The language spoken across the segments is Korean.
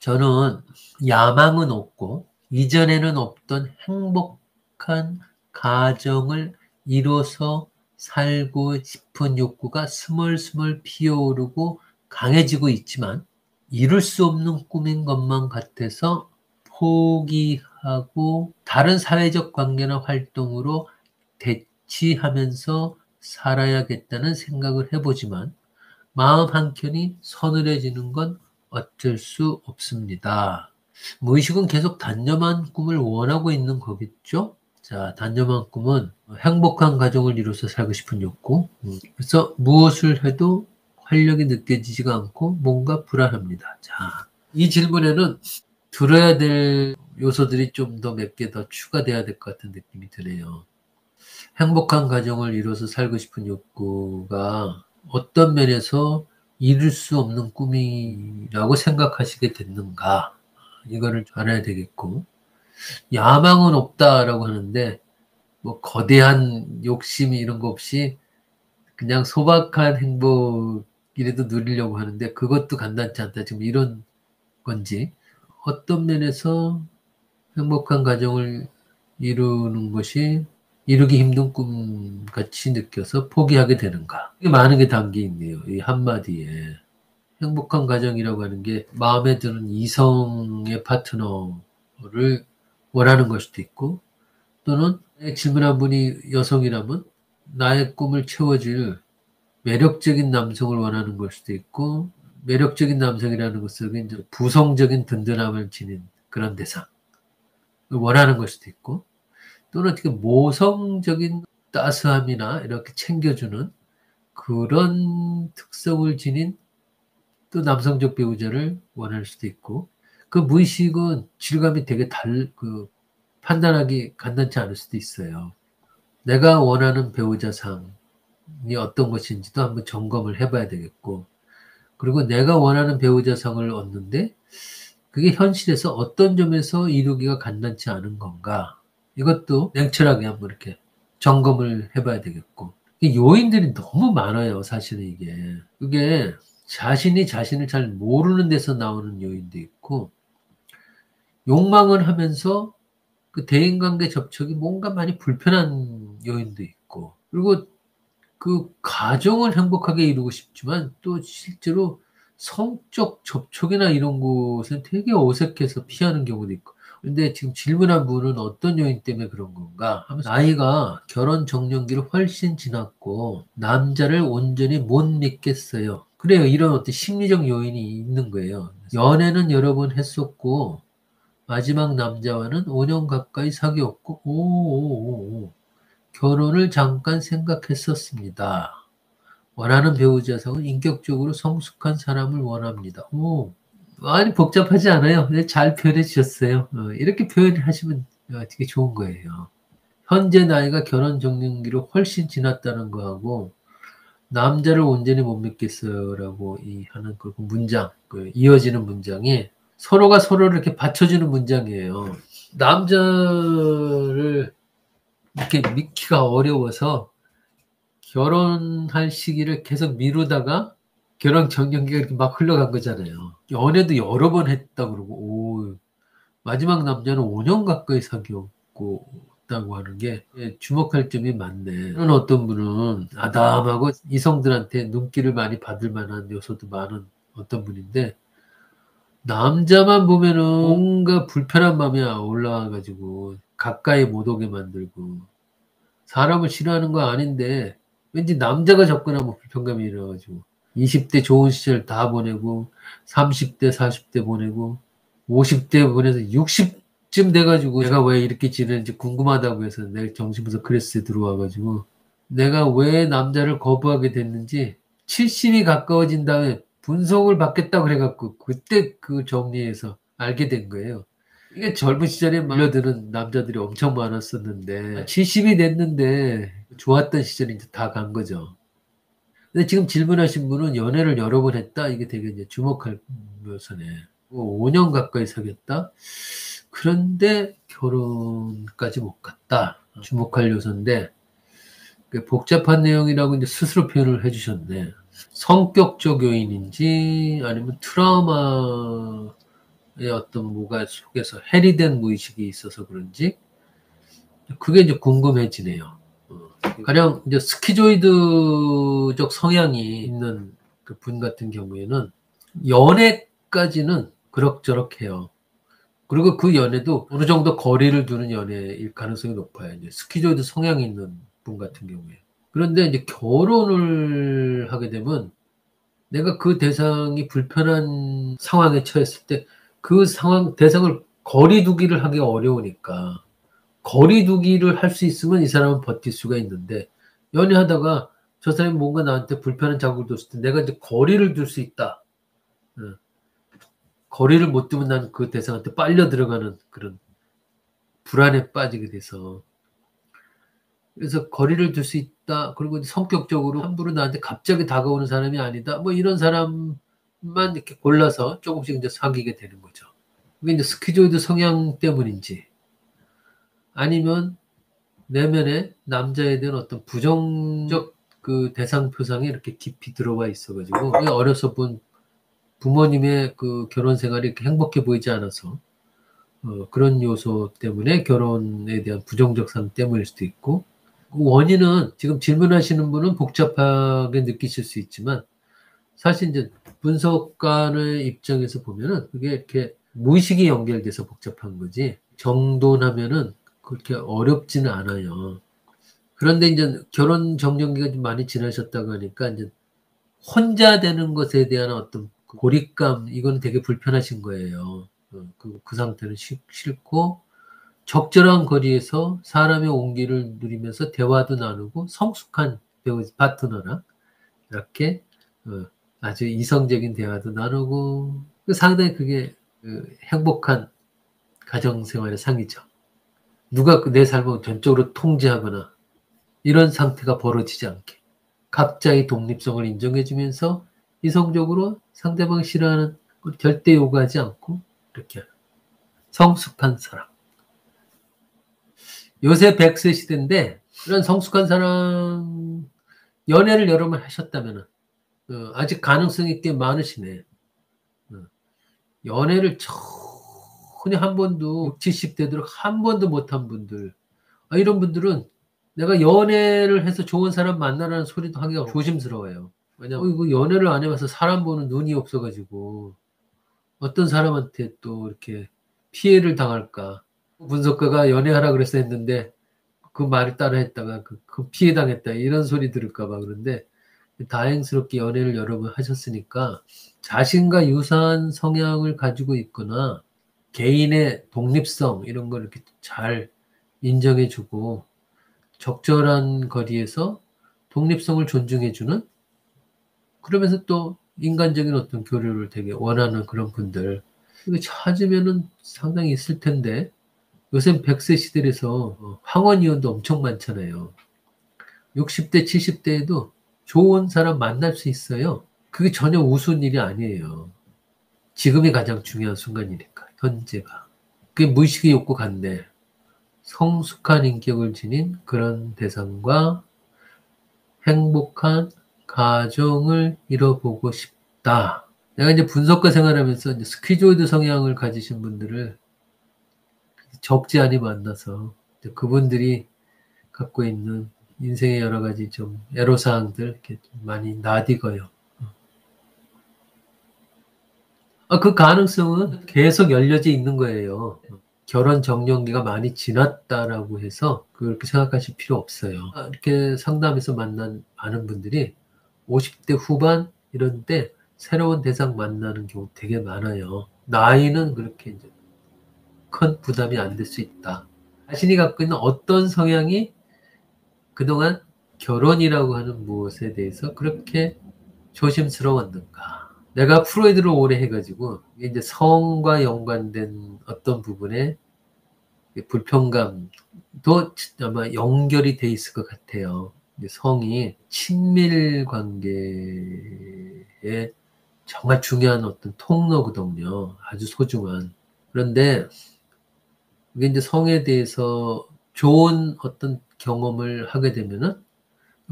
저는 야망은 없고 이전에는 없던 행복한 가정을 이뤄서 살고 싶은 욕구가 스멀스멀 피어오르고 강해지고 있지만 이룰 수 없는 꿈인 것만 같아서 포기하고 다른 사회적 관계나 활동으로 대치하면서 살아야겠다는 생각을 해보지만 마음 한켠이 서늘해지는 건 어쩔 수 없습니다. 무의식은 계속 단념한 꿈을 원하고 있는 거겠죠? 자, 단념한 꿈은 행복한 가정을 이루어서 살고 싶은 욕구. 그래서 무엇을 해도 활력이 느껴지지가 않고 뭔가 불안합니다. 자, 이 질문에는 들어야 될 요소들이 좀 더 몇 개 더 추가돼야 될 것 같은 느낌이 드네요. 행복한 가정을 이루어서 살고 싶은 욕구가 어떤 면에서 이룰 수 없는 꿈이라고 생각하시게 됐는가? 이거를 알아야 되겠고, 야망은 없다라고 하는데, 뭐, 거대한 욕심 이런 거 없이 그냥 소박한 행복이라도 누리려고 하는데, 그것도 간단치 않다. 지금 이런 건지, 어떤 면에서 행복한 가정을 이루는 것이 이루기 힘든 꿈같이 느껴서 포기하게 되는가. 이게 많은 게 담겨 있네요. 이 한마디에. 행복한 가정이라고 하는 게 마음에 드는 이성의 파트너를 원하는 걸 수도 있고, 또는 질문한 분이 여성이라면 나의 꿈을 채워줄 매력적인 남성을 원하는 걸 수도 있고, 매력적인 남성이라는 것은 이제 부성적인 든든함을 지닌 그런 대상을 원하는 걸 수도 있고, 또는 어떻게 모성적인 따스함이나 이렇게 챙겨주는 그런 특성을 지닌 또 남성적 배우자를 원할 수도 있고, 그 무의식은 질감이 되게 판단하기 간단치 않을 수도 있어요. 내가 원하는 배우자상이 어떤 것인지도 한번 점검을 해봐야 되겠고, 그리고 내가 원하는 배우자상을 얻는데 그게 현실에서 어떤 점에서 이루기가 간단치 않은 건가, 이것도 냉철하게 한번 이렇게 점검을 해봐야 되겠고, 요인들이 너무 많아요. 사실은 그게 자신이 자신을 잘 모르는 데서 나오는 요인도 있고, 욕망을 하면서 그 대인관계 접촉이 뭔가 많이 불편한 요인도 있고, 그리고 그 가정을 행복하게 이루고 싶지만 또 실제로 성적 접촉이나 이런 곳은 되게 어색해서 피하는 경우도 있고. 근데 지금 질문한 분은 어떤 요인 때문에 그런 건가 하면서, 나이가 결혼 적령기를 훨씬 지났고 남자를 온전히 못 믿겠어요. 그래요. 이런 어떤 심리적 요인이 있는 거예요. 연애는 여러 번 했었고 마지막 남자와는 5년 가까이 사귀었고, 결혼을 잠깐 생각했었습니다. 원하는 배우자상은 인격적으로 성숙한 사람을 원합니다. 많이 복잡하지 않아요. 잘 표현해 주셨어요. 이렇게 표현하시면 되게 좋은 거예요. 현재 나이가 결혼 적령기로 훨씬 지났다는 거하고, 남자를 온전히 못 믿겠어요라고 하는 그 문장, 이어지는 문장이 서로가 서로를 이렇게 받쳐주는 문장이에요. 남자를 이렇게 믿기가 어려워서 결혼할 시기를 계속 미루다가 결혼 적령기가 이렇게 막 흘러간 거잖아요. 연애도 여러 번 했다 그러고, 마지막 남자는 5년 가까이 사귀었고 다고 하는 게 주목할 점이 많네. 그런 어떤 분은 아담하고 이성들한테 눈길을 많이 받을 만한 요소도 많은 어떤 분인데, 남자만 보면은 뭔가 불편한 마음이 올라와가지고 가까이 못 오게 만들고, 사람을 싫어하는 거 아닌데 왠지 남자가 접근하면 불편감이 일어나가지고 20대 좋은 시절 다 보내고 30대 40대 보내고 50대 보내서 60쯤 돼가지고 내가 왜 이렇게 지내는지 궁금하다고 해서 내 정신부터 크레스에 들어와가지고 내가 왜 남자를 거부하게 됐는지 70이 가까워진 다음에 분석을 받겠다고 그래갖고 그때 그 정리해서 알게 된 거예요. 이게 젊은 시절에 물려드는 남자들이 엄청 많았었는데 70이 됐는데 좋았던 시절이 이제 다 간 거죠. 근데 지금 질문하신 분은 연애를 여러 번 했다? 이게 되게 이제 주목할 묘사네. 5년 가까이 사귀었다? 그런데 결혼까지 못 갔다. 주목할 요소인데, 복잡한 내용이라고 이제 스스로 표현을 해주셨네. 성격적 요인인지 아니면 트라우마 어떤 뭐가 속에서 해리된 무의식이 있어서 그런지 그게 이제 궁금해지네요. 가령 이제 스키조이드적 성향이 있는 그 분 같은 경우에는 연애까지는 그럭저럭 해요. 그리고 그 연애도 어느 정도 거리를 두는 연애일 가능성이 높아요. 이제 스키조이드 성향이 있는 분 같은 경우에. 그런데 이제 결혼을 하게 되면 내가 그 대상이 불편한 상황에 처했을 때 그 상황, 대상을 거리두기를 하기 어려우니까 거리두기를 할 수 있으면 이 사람은 버틸 수가 있는데 연애하다가 저 사람이 뭔가 나한테 불편한 자극을 줬을 때 내가 이제 거리를 둘 수 있다. 어, 거리를 못 두면 난 그 대상한테 빨려 들어가는 그런 불안에 빠지게 돼서 그래서 거리를 둘 수 있다. 그리고 성격적으로 함부로 나한테 갑자기 다가오는 사람이 아니다. 뭐 이런 사람만 이렇게 골라서 조금씩 이제 사귀게 되는 거죠. 그게 이제 스키조이드 성향 때문인지 아니면 내면에 남자에 대한 어떤 부정적 그 대상 표상이 이렇게 깊이 들어와 있어가지고 어려서 본 부모님의 그 결혼 생활이 이렇게 행복해 보이지 않아서 그런 요소 때문에 결혼에 대한 부정적 상 때문일 수도 있고 그 원인은 지금 질문하시는 분은 복잡하게 느끼실 수 있지만 사실 이제 분석관의 입장에서 보면은 그게 이렇게 무의식이 연결돼서 복잡한 거지 정돈하면은 그렇게 어렵지는 않아요. 그런데 이제 결혼 정년기가 좀 많이 지나셨다고 하니까 이제 혼자 되는 것에 대한 어떤 고립감 이건 되게 불편하신 거예요. 그 상태는 싫고 적절한 거리에서 사람의 온기를 누리면서 대화도 나누고 성숙한 배우 파트너랑 이렇게 아주 이성적인 대화도 나누고 상당히 그게 행복한 가정생활의 상이죠. 누가 내 삶을 전적으로 통제하거나 이런 상태가 벌어지지 않게 각자의 독립성을 인정해주면서 이성적으로 상대방이 싫어하는 걸 절대 요구하지 않고 이렇게 성숙한 사람. 요새 100세 시대인데 그런 성숙한 사람 연애를 여러 번 하셨다면 아직 가능성이 꽤 많으시네. 연애를 전혀 한 번도 60, 70대 들어 한 번도 못한 분들 이런 분들은 내가 연애를 해서 좋은 사람 만나라는 소리도 하기가 조심스러워요. 왜냐면 이거 연애를 안 해봐서 사람 보는 눈이 없어가지고 어떤 사람한테 또 이렇게 피해를 당할까. 분석가가 연애하라 그래서 했는데 그 말을 따라 했다가 그 피해 당했다 이런 소리 들을까 봐 그런데 다행스럽게 연애를 여러 번 하셨으니까 자신과 유사한 성향을 가지고 있거나 개인의 독립성 이런 걸 이렇게 잘 인정해주고 적절한 거리에서 독립성을 존중해주는 그러면서 또 인간적인 어떤 교류를 되게 원하는 그런 분들 이거 찾으면은 상당히 있을 텐데 요새 100세 시대에서 황혼이혼도 엄청 많잖아요. 60대, 70대에도 좋은 사람 만날 수 있어요. 그게 전혀 우스운 일이 아니에요. 지금이 가장 중요한 순간이니까, 현재가. 그게 무의식의 욕구 같네. 성숙한 인격을 지닌 그런 대상과 행복한 가정을 이뤄보고 싶다. 내가 이제 분석가 생활하면서 이제 스퀴조이드 성향을 가지신 분들을 적지 않이 만나서 그분들이 갖고 있는 인생의 여러 가지 좀 애로사항들 이렇게 좀 많이 나디고요. 그 가능성은 계속 열려져 있는 거예요. 결혼 정년기가 많이 지났다라고 해서 그렇게 생각하실 필요 없어요. 이렇게 상담에서 만난 많은 분들이 50대 후반 이런 때 새로운 대상 만나는 경우 되게 많아요. 나이는 그렇게 이제 큰 부담이 안 될 수 있다. 자신이 갖고 있는 어떤 성향이 그동안 결혼이라고 하는 무엇에 대해서 그렇게 조심스러웠는가. 내가 프로이드를 오래 해가지고 이제 성과 연관된 어떤 부분에 불편감도 아마 연결이 돼 있을 것 같아요. 성이 친밀 관계에 정말 중요한 어떤 통로거든요. 아주 소중한. 그런데 이게 이제 성에 대해서 좋은 어떤 경험을 하게 되면은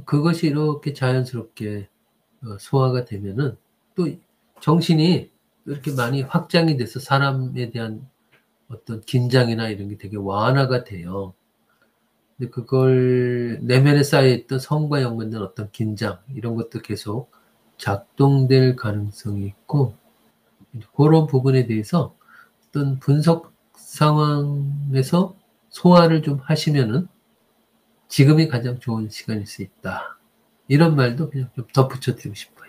그것이 이렇게 자연스럽게 소화가 되면은 또 정신이 이렇게 많이 확장이 돼서 사람에 대한 어떤 긴장이나 이런 게 되게 완화가 돼요. 근데 그걸 내면에 쌓여있던 성과 연관된 어떤 긴장, 이런 것도 계속 작동될 가능성이 있고, 그런 부분에 대해서 어떤 분석 상황에서 소화를 좀 하시면은 지금이 가장 좋은 시간일 수 있다. 이런 말도 그냥 좀 덧붙여 드리고 싶어요.